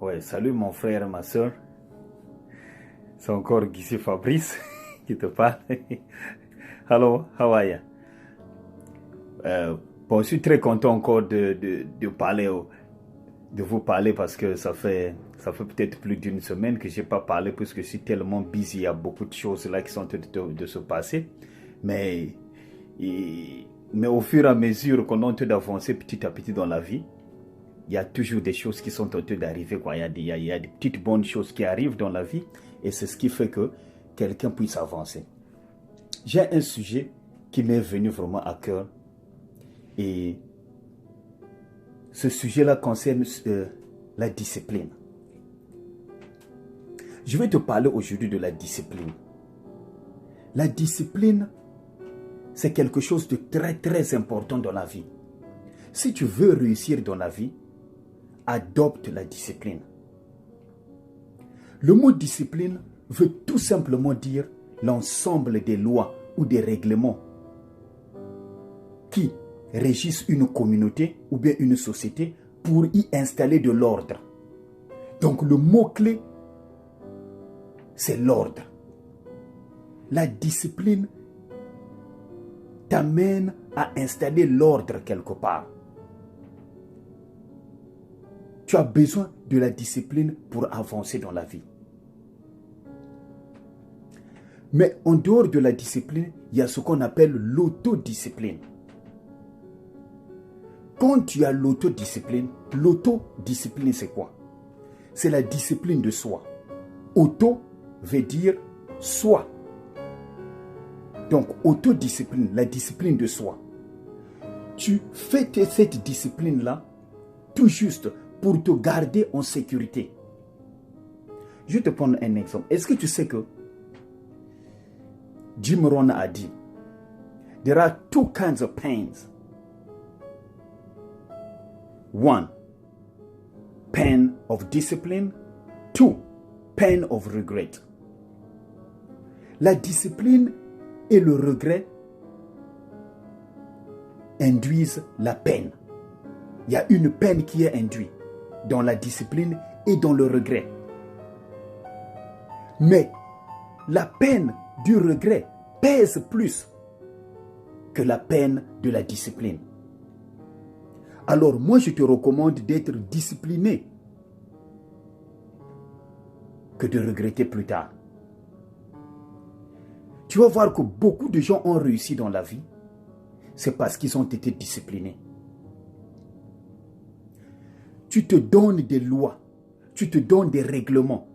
Ouais, salut mon frère, ma soeur. C'est encore ici Fabrice qui te parle. Hello, how are you? Euh, bon, je suis très content encore de parler, de vous parler parce que ça fait peut-être plus d'une semaine que je n'ai pas parlé puisque je suis tellement busy. Il y a beaucoup de choses là qui sont en train de se passer. Mais, mais au fur et à mesure qu'on est en train d'avancer petit à petit dans la vie, il y a toujours des choses qui sont en train d'arriver. Il y a des petites bonnes choses qui arrivent dans la vie et c'est ce qui fait que quelqu'un puisse avancer. J'ai un sujet qui m'est venu vraiment à cœur et ce sujet-là concerne la discipline. Je vais te parler aujourd'hui de la discipline. La discipline, c'est quelque chose de très très important dans la vie. Si tu veux réussir dans la vie, adopte la discipline. Le mot discipline veut tout simplement dire l'ensemble des lois ou des règlements qui régissent une communauté ou bien une société pour y installer de l'ordre. Donc le mot-clé, c'est l'ordre. La discipline t'amène à installer l'ordre quelque part. Tu as besoin de la discipline pour avancer dans la vie. Mais en dehors de la discipline, il y a ce qu'on appelle l'autodiscipline. Quand tu as l'autodiscipline c'est quoi? C'est la discipline de soi. Auto veut dire soi. Donc, autodiscipline, la discipline de soi. Tu fais cette discipline-là tout juste pour te garder en sécurité. Je vais te prendre un exemple. Est-ce que tu sais que Jim Rohn a dit, there are two kinds of pains. One, pain of discipline. Two, pain of regret. La discipline et le regret induisent la peine. Il y a une peine qui est induite dans la discipline et dans le regret. Mais la peine du regret pèse plus que la peine de la discipline. Alors moi je te recommande d'être discipliné que de regretter plus tard. Tu vas voir que beaucoup de gens ont réussi dans la vie, c'est parce qu'ils ont été disciplinés. Tu te donnes des lois, tu te donnes des règlements.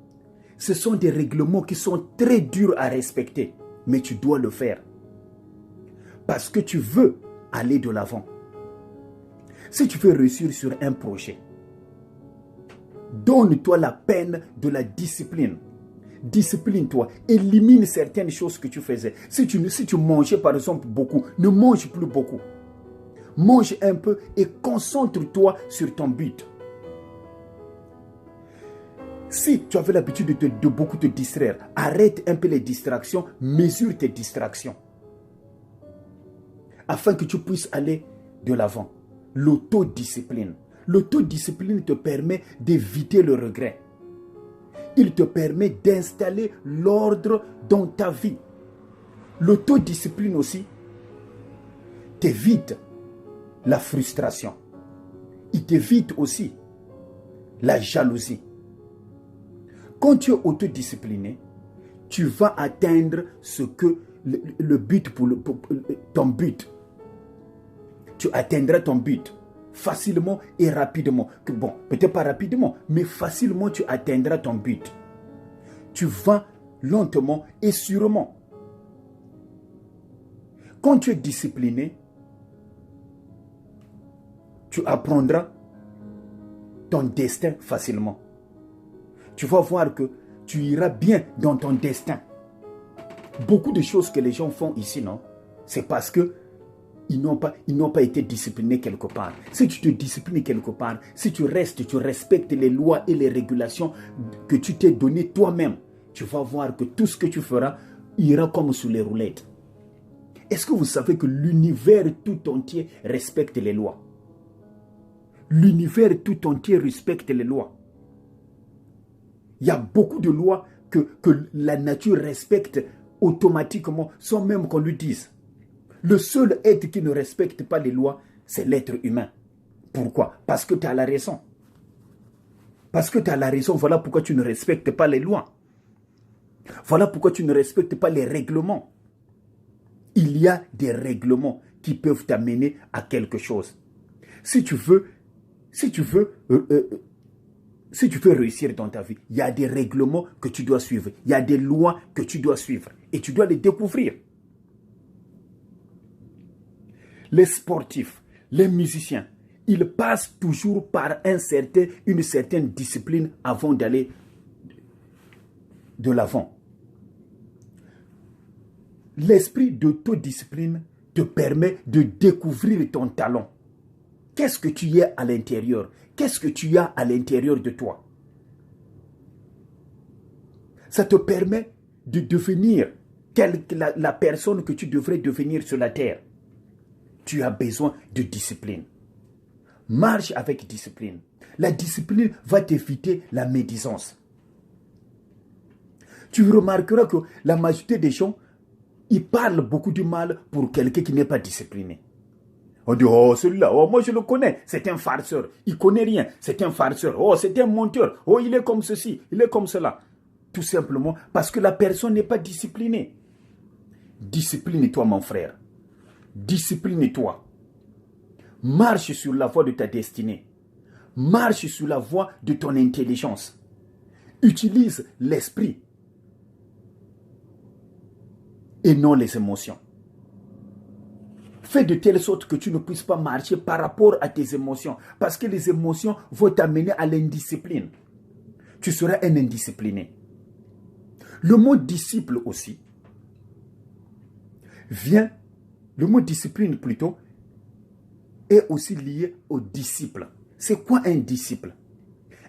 Ce sont des règlements qui sont très durs à respecter, mais tu dois le faire. Parce que tu veux aller de l'avant. Si tu veux réussir sur un projet, donne-toi la peine de la discipline. Discipline-toi, élimine certaines choses que tu faisais. Si tu mangeais par exemple beaucoup, ne mange plus beaucoup. Mange un peu et concentre-toi sur ton but. Si tu avais l'habitude de beaucoup te distraire, arrête un peu les distractions, mesure tes distractions. Afin que tu puisses aller de l'avant. L'autodiscipline. L'autodiscipline te permet d'éviter le regret. Il te permet d'installer l'ordre dans ta vie. L'autodiscipline aussi t'évite la frustration. Il t'évite aussi la jalousie. Quand tu es autodiscipliné, tu vas atteindre ce que le but pour ton but. Tu atteindras ton but facilement et rapidement. Bon, peut-être pas rapidement, mais facilement tu atteindras ton but. Tu vas lentement et sûrement. Quand tu es discipliné, tu apprendras ton destin facilement. Tu vas voir que tu iras bien dans ton destin. Beaucoup de choses que les gens font ici, non? C'est parce que ils n'ont pas été disciplinés quelque part. Si tu te disciplines quelque part, si tu respectes les lois et les régulations que tu t'es donné toi-même, tu vas voir que tout ce que tu feras ira comme sous les roulettes. Est-ce que vous savez que l'univers tout entier respecte les lois? L'univers tout entier respecte les lois. Il y a beaucoup de lois que la nature respecte automatiquement sans même qu'on lui dise. Le seul être qui ne respecte pas les lois, c'est l'être humain. Pourquoi? Parce que tu as la raison. Parce que tu as la raison, voilà pourquoi tu ne respectes pas les lois. Voilà pourquoi tu ne respectes pas les règlements. Il y a des règlements qui peuvent t'amener à quelque chose. Si tu veux réussir dans ta vie, il y a des règlements que tu dois suivre. Il y a des lois que tu dois suivre. Et tu dois les découvrir. Les sportifs, les musiciens, ils passent toujours par une certaine discipline avant d'aller de l'avant. L'esprit d'autodiscipline te permet de découvrir ton talent. Qu'est-ce que tu es à l'intérieur? Qu'est-ce que tu as à l'intérieur de toi? Ça te permet de devenir la personne que tu devrais devenir sur la terre. Tu as besoin de discipline. Marche avec discipline. La discipline va t'éviter la médisance. Tu remarqueras que la majorité des gens, ils parlent beaucoup du mal pour quelqu'un qui n'est pas discipliné. On dit, oh, celui-là, oh, moi je le connais, c'est un farceur. Il ne connaît rien, c'est un farceur. Oh, c'est un menteur. Oh, il est comme ceci, il est comme cela. Tout simplement parce que la personne n'est pas disciplinée. Discipline-toi, mon frère. Discipline-toi. Marche sur la voie de ta destinée. Marche sur la voie de ton intelligence. Utilise l'esprit et non les émotions. Fais de telle sorte que tu ne puisses pas marcher par rapport à tes émotions. Parce que les émotions vont t'amener à l'indiscipline. Tu seras un indiscipliné. Le mot disciple aussi vient, le mot discipline plutôt, est aussi lié au disciple. C'est quoi un disciple?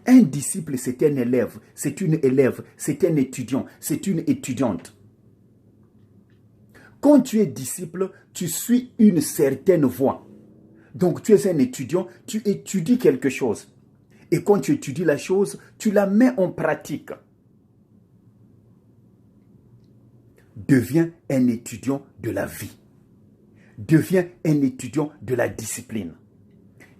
Un disciple, c'est un élève, c'est une élève, c'est un étudiant, c'est une étudiante. Quand tu es disciple, tu suis une certaine voie. Donc tu es un étudiant, tu étudies quelque chose. Et quand tu étudies la chose, tu la mets en pratique. Deviens un étudiant de la vie. Deviens un étudiant de la discipline.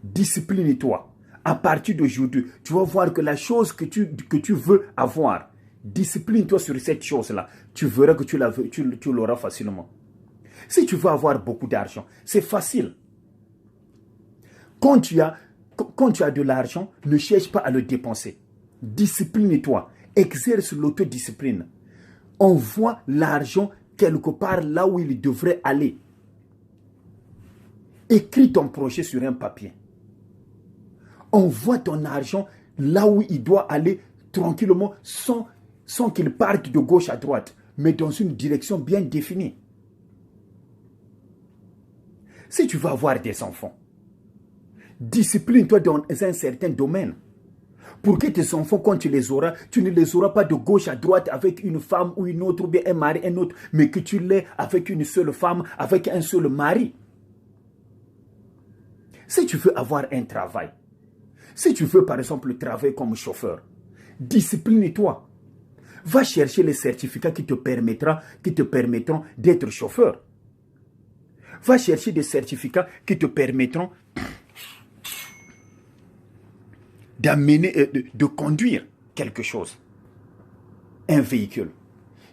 Discipline-toi. À partir d'aujourd'hui, tu vas voir que la chose que tu veux avoir, discipline-toi sur cette chose-là. Tu verras que tu l'auras facilement. Si tu veux avoir beaucoup d'argent, c'est facile. Quand tu as de l'argent, ne cherche pas à le dépenser. Discipline-toi. Exerce l'autodiscipline. Envoie l'argent quelque part là où il devrait aller. Écris ton projet sur un papier. Envoie ton argent là où il doit aller tranquillement sans qu'il parte de gauche à droite, mais dans une direction bien définie. Si tu veux avoir des enfants, discipline-toi dans un certain domaine. Pour que tes enfants, quand tu les auras, tu ne les auras pas de gauche à droite avec une femme ou une autre, ou bien un mari, un autre, mais que tu l'aies avec une seule femme, avec un seul mari. Si tu veux avoir un travail, si tu veux par exemple travailler comme chauffeur, discipline-toi. Va chercher les certificats qui te permettront d'être chauffeur. Va chercher des certificats qui te permettront de conduire quelque chose, un véhicule.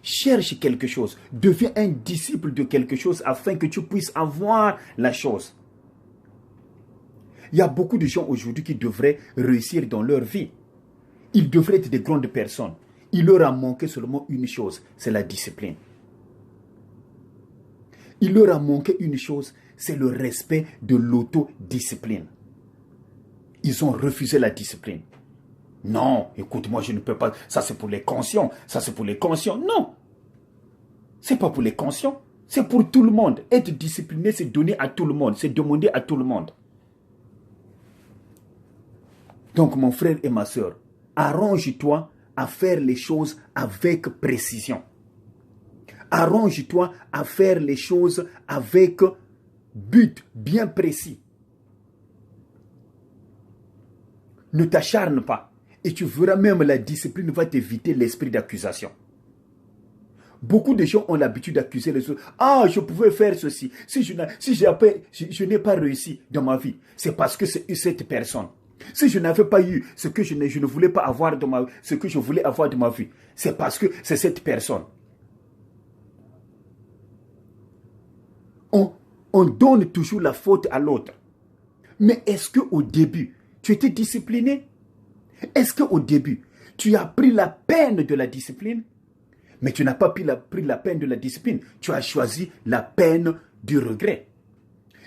Cherche quelque chose, deviens un disciple de quelque chose afin que tu puisses avoir la chose. Il y a beaucoup de gens aujourd'hui qui devraient réussir dans leur vie. Ils devraient être des grandes personnes. Il leur a manqué seulement une chose, c'est la discipline. Il leur a manqué une chose, c'est le respect de l'autodiscipline. Ils ont refusé la discipline. Non, écoute, moi je ne peux pas, ça c'est pour les conscients, ça c'est pour les conscients. Non, c'est pas pour les conscients, c'est pour tout le monde. Être discipliné, c'est donner à tout le monde, c'est demander à tout le monde. Donc mon frère et ma soeur, arrange-toi à faire les choses avec précision. Arrange-toi à faire les choses avec but bien précis. Ne t'acharne pas. Et tu verras même la discipline va t'éviter l'esprit d'accusation. Beaucoup de gens ont l'habitude d'accuser les autres. Ah, je pouvais faire ceci. Si je n'ai pas réussi dans ma vie, c'est parce que c'est cette personne. Si je n'avais pas eu ce que je ne voulais pas avoir dans ma vie, ce que je voulais avoir dans ma vie, c'est parce que c'est cette personne. On donne toujours la faute à l'autre. Mais est-ce qu'au début, tu étais discipliné? Est-ce qu'au début, tu as pris la peine de la discipline? Mais tu n'as pas pris la peine de la discipline. Tu as choisi la peine du regret.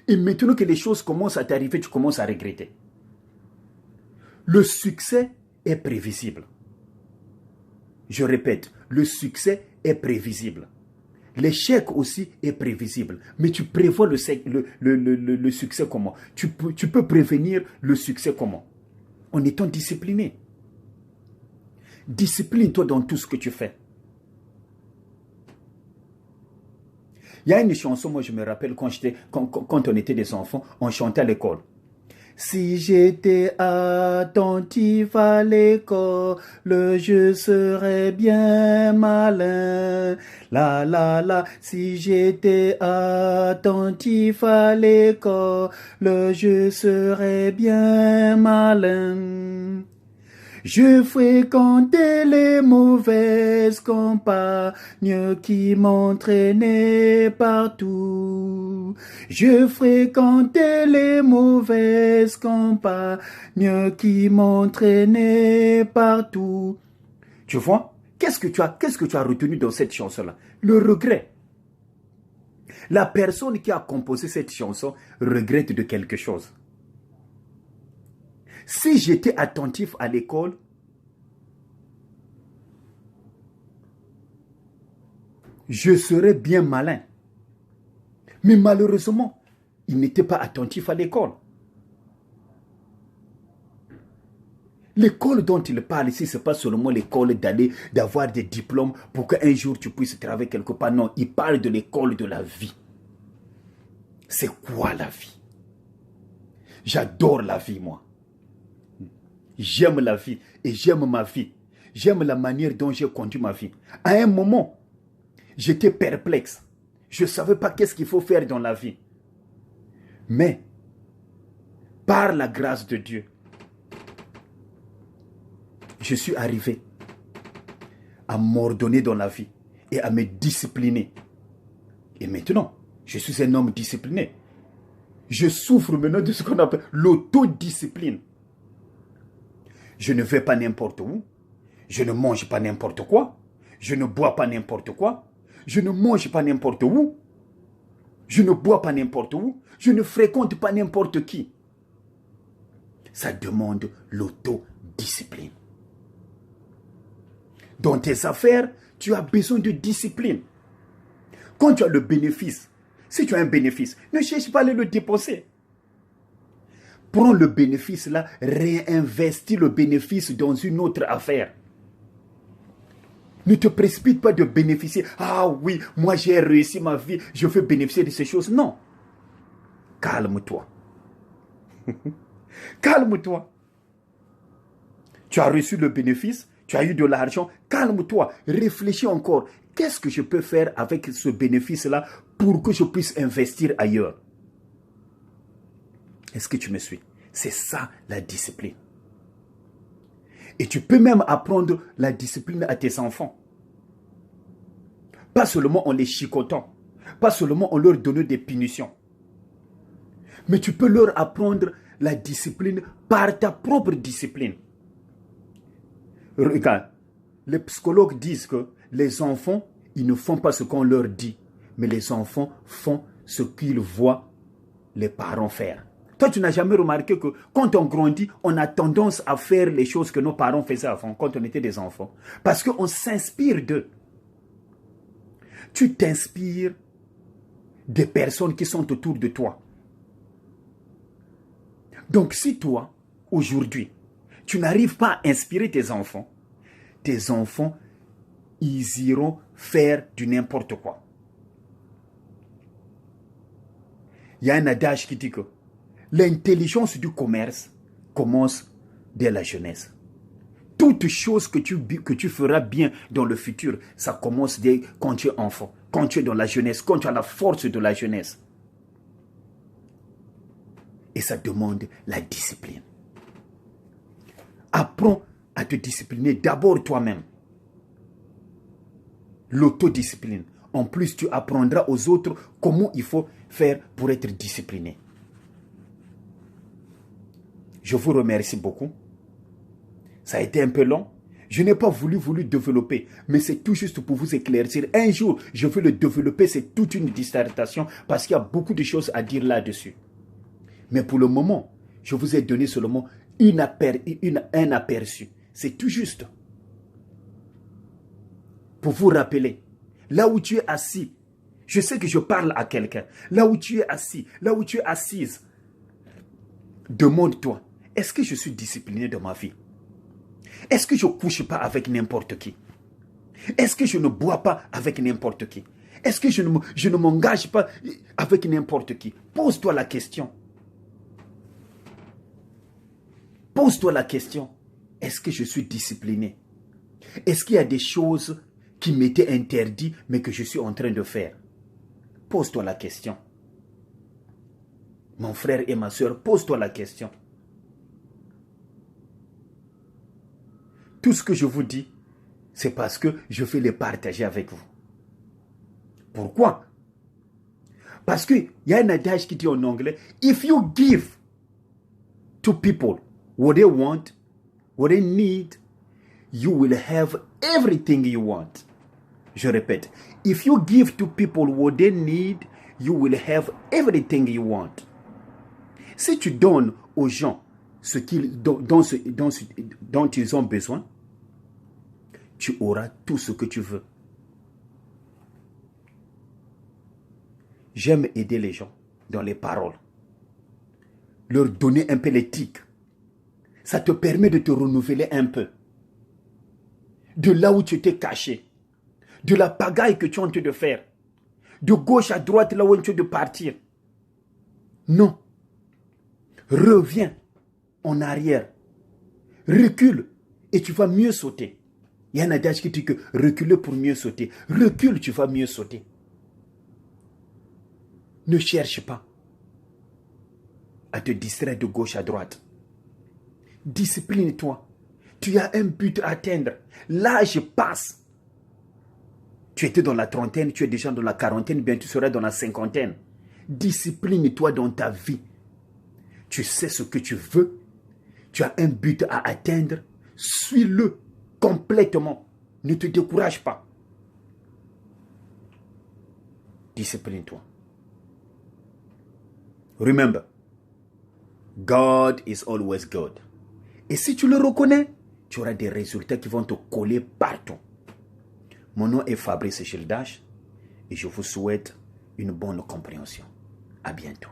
Et maintenant que les choses commencent à t'arriver, tu commences à regretter. Le succès est prévisible. Je répète, le succès est prévisible. L'échec aussi est prévisible. Mais tu prévois le succès comment? Tu peux prévenir le succès comment? En étant discipliné. Discipline-toi dans tout ce que tu fais. Il y a une chanson, moi je me rappelle quand on était des enfants, on chantait à l'école. Si j'étais attentif à l'école, je serais bien malin. La la la, si j'étais attentif à l'école, je serais bien malin. Je fréquentais les mauvaises compagnes qui m'entraînaient partout. Je fréquentais les mauvaises compagnes qui m'entraînaient partout. Tu vois, qu'est-ce que tu as retenu dans cette chanson-là? Le regret. La personne qui a composé cette chanson regrette de quelque chose. Si j'étais attentif à l'école, je serais bien malin. Mais malheureusement, il n'était pas attentif à l'école. L'école dont il parle ici, ce n'est pas seulement l'école d'avoir des diplômes pour qu'un jour tu puisses travailler quelque part. Non, il parle de l'école de la vie. C'est quoi la vie? J'adore la vie, moi. J'aime la vie et j'aime ma vie. J'aime la manière dont j'ai conduit ma vie. À un moment, j'étais perplexe. Je ne savais pas qu'est-ce qu'il faut faire dans la vie. Mais, par la grâce de Dieu, je suis arrivé à m'ordonner dans la vie et à me discipliner. Et maintenant, je suis un homme discipliné. Je souffre maintenant de ce qu'on appelle l'autodiscipline. Je ne vais pas n'importe où. Je ne mange pas n'importe quoi. Je ne bois pas n'importe quoi. Je ne mange pas n'importe où. Je ne bois pas n'importe où. Je ne fréquente pas n'importe qui. Ça demande l'autodiscipline. Dans tes affaires, tu as besoin de discipline. Quand tu as le bénéfice, si tu as un bénéfice, ne cherche pas à le dépenser. Prends le bénéfice là, réinvestis le bénéfice dans une autre affaire. Ne te précipite pas de bénéficier. Ah oui, moi j'ai réussi ma vie, je veux bénéficier de ces choses. Non. Calme-toi. Calme-toi. Tu as reçu le bénéfice, tu as eu de l'argent. Calme-toi. Réfléchis encore. Qu'est-ce que je peux faire avec ce bénéfice-là pour que je puisse investir ailleurs? Est-ce que tu me suis? C'est ça la discipline. Et tu peux même apprendre la discipline à tes enfants. Pas seulement en les chicotant, pas seulement en leur donnant des punitions. Mais tu peux leur apprendre la discipline par ta propre discipline. Regarde, les psychologues disent que les enfants, ils ne font pas ce qu'on leur dit, mais les enfants font ce qu'ils voient les parents faire. Toi, tu n'as jamais remarqué que quand on grandit, on a tendance à faire les choses que nos parents faisaient avant, quand on était des enfants. Parce qu'on s'inspire d'eux. Tu t'inspires des personnes qui sont autour de toi. Donc, si toi, aujourd'hui, tu n'arrives pas à inspirer tes enfants, ils iront faire du n'importe quoi. Il y a un adage qui dit que l'intelligence du commerce commence dès la jeunesse. toute chose que tu feras bien dans le futur, ça commence dès quand tu es enfant, quand tu es dans la jeunesse, quand tu as la force de la jeunesse. Et ça demande la discipline. Apprends à te discipliner d'abord toi-même. L'autodiscipline. En plus, tu apprendras aux autres comment il faut faire pour être discipliné. Je vous remercie beaucoup. Ça a été un peu long. Je n'ai pas voulu développer, mais c'est tout juste pour vous éclaircir. Un jour, je veux le développer, c'est toute une dissertation parce qu'il y a beaucoup de choses à dire là-dessus. Mais pour le moment, je vous ai donné seulement un aperçu. C'est tout juste. Pour vous rappeler, là où tu es assis, je sais que je parle à quelqu'un. Là où tu es assis, là où tu es assise, demande-toi, est-ce que je suis discipliné dans ma vie? Est-ce que je ne couche pas avec n'importe qui? Est-ce que je ne bois pas avec n'importe qui? Est-ce que je ne m'engage pas avec n'importe qui? Pose-toi la question. Pose-toi la question. Est-ce que je suis discipliné? Est-ce qu'il y a des choses qui m'étaient interdites mais que je suis en train de faire? Pose-toi la question. Mon frère et ma soeur, pose-toi la question. Tout ce que je vous dis, c'est parce que je veux les partager avec vous. Pourquoi? Parce qu'il y a un adage qui dit en anglais, if you give to people what they want, what they need, you will have everything you want. Je répète, if you give to people what they need, you will have everything you want. Si tu donnes aux gens ce dont ils ont besoin, tu auras tout ce que tu veux. J'aime aider les gens dans les paroles. Leur donner un peu l'éthique. Ça te permet de te renouveler un peu. De là où tu t'es caché. De la pagaille que tu es en train de faire. De gauche à droite là où tu es de partir. Non. Reviens en arrière. Recule et tu vas mieux sauter. Il y a un adage qui dit que reculer pour mieux sauter. Recule, tu vas mieux sauter. Ne cherche pas à te distraire de gauche à droite. Discipline-toi. Tu as un but à atteindre. L'âge passe. Tu étais dans la trentaine, tu es déjà dans la quarantaine, bien tu seras dans la cinquantaine. Discipline-toi dans ta vie. Tu sais ce que tu veux. Tu as un but à atteindre. Suis-le complètement. Ne te décourage pas. Discipline-toi. Remember, God is always good. Et si tu le reconnais, tu auras des résultats qui vont te coller partout. Mon nom est Fabrice Childash et je vous souhaite une bonne compréhension. À bientôt.